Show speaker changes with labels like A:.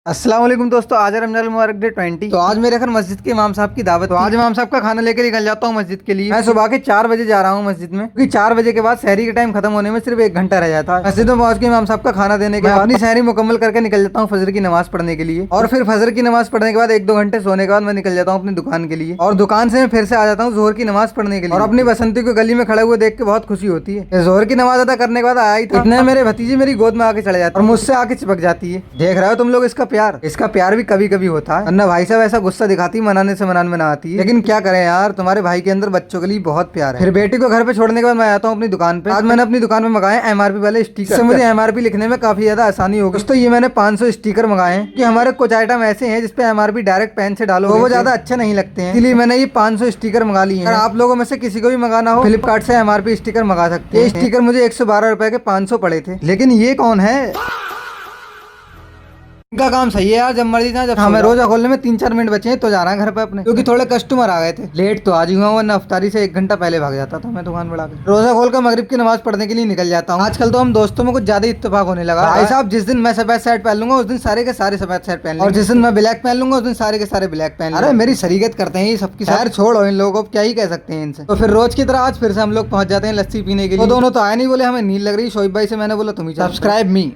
A: अस्सलाम वालेकुम दोस्तों, आज है रमजान मुबारक डे 20। तो आज मेरे घर मस्जिद के इमाम साहब की दावत। तो आज इमाम साहब का खाना लेकर निकल जाता हूँ मस्जिद के लिए। मैं सुबह के 4 बजे जा रहा हूँ मस्जिद में, क्योंकि 4 बजे के बाद शहरी का टाइम खत्म होने में सिर्फ 1 घंटा रह जाता है। मस्जिद में पहुंच के इमाम साहब का खाना देने के बाद अपनी शहरी मुकम्मल करके निकल जाता हूँ फजर की नमाज पढ़ने के लिए। और फिर फजर की नमाज पढ़ने के बाद 1-2 घंटे सोने के बाद मैं निकल जाता हूँ अपनी दुकान के लिए। और दुकान से मैं फिर से आ जाता हूँ जोहर की नमाज पढ़ने के लिए। और अपनी बसंती को गली में खड़े हुए देख के बहुत खुशी होती है। जोहर की नमाज अदा करने के बाद आया ही था, इतने मेरे भतीजी मेरी गोद में आके चले जाते और मुझसे आके चिपक जाती है। देख रहे हो तुम लोग इसका प्यार। इसका प्यार भी कभी कभी होता है, वरना भाई साहब ऐसा गुस्सा दिखाती मनाने से मनाने में ना आती है। लेकिन क्या करें यार, तुम्हारे भाई के अंदर बच्चों के लिए बहुत प्यार है। फिर बेटी को घर पे छोड़ने के बाद मैं आता हूँ अपनी दुकान पे। आज मैंने अपनी दुकान में मंगाए MRP वाले स्टिकर। इससे मुझे MRP लिखने में काफी ज्यादा आसानी होगी। दोस्तों ये मैंने 500 स्टिकर मंगाए हैं कि हमारे कुछ आइटम ऐसे हैं जिसपे MRP डायरेक्ट पेन से डालो तो वो ज्यादा अच्छे नहीं लगते हैं, इसलिए मैंने ये 500 स्टिकर मंगा लिए हैं। अगर आप लोगों में से किसी को भी मंगाना हो, फ्लिपकार्ट से MRP स्टिकर मंगा सकते हैं। ये स्टिकर मुझे 112 रुपए के 500 पड़े थे। लेकिन ये कौन है? इनका काम सही है यार, जब मर्जी था जब। हमें रोजा खोलने में 3-4 मिनट बचे हैं तो जा रहा है घर पे अपने, क्योंकि थोड़े कस्टमर आ गए थे। लेट तो आज ही हुआ, वरना अफ्तारी से 1 घंटा पहले भाग जाता था मैं दुकान बढ़ा के। रोजा खोल कर मगरिब की नमाज पढ़ने के लिए निकल जाता हूँ। आजकल तो हम दोस्तों में कुछ ज्यादा इत्तेफाक होने लगा। भाई साहब जिस दिन मैं सफेद शर्ट पहन लूंगा उस दिन सारे के सारे सफेद शर्ट पहन, और जिस दिन मैं ब्लैक पहन लूंगा उस दिन सारे के सारे ब्लैक पहन। अरे मेरी शरीयत करते हैं ये सबकी। खैर छोड़ो, इन लोगों को क्या ही कह सकते हैं इनसे। तो फिर रोज की तरह आज फिर से हम लोग पहुंच जाते हैं लस्सी पीने के लिए। वो दोनों तो आए नहीं, बोले हमें नींद लग रही। शोएब भाई से मैंने बोला तुम ही सब्सक्राइब मी।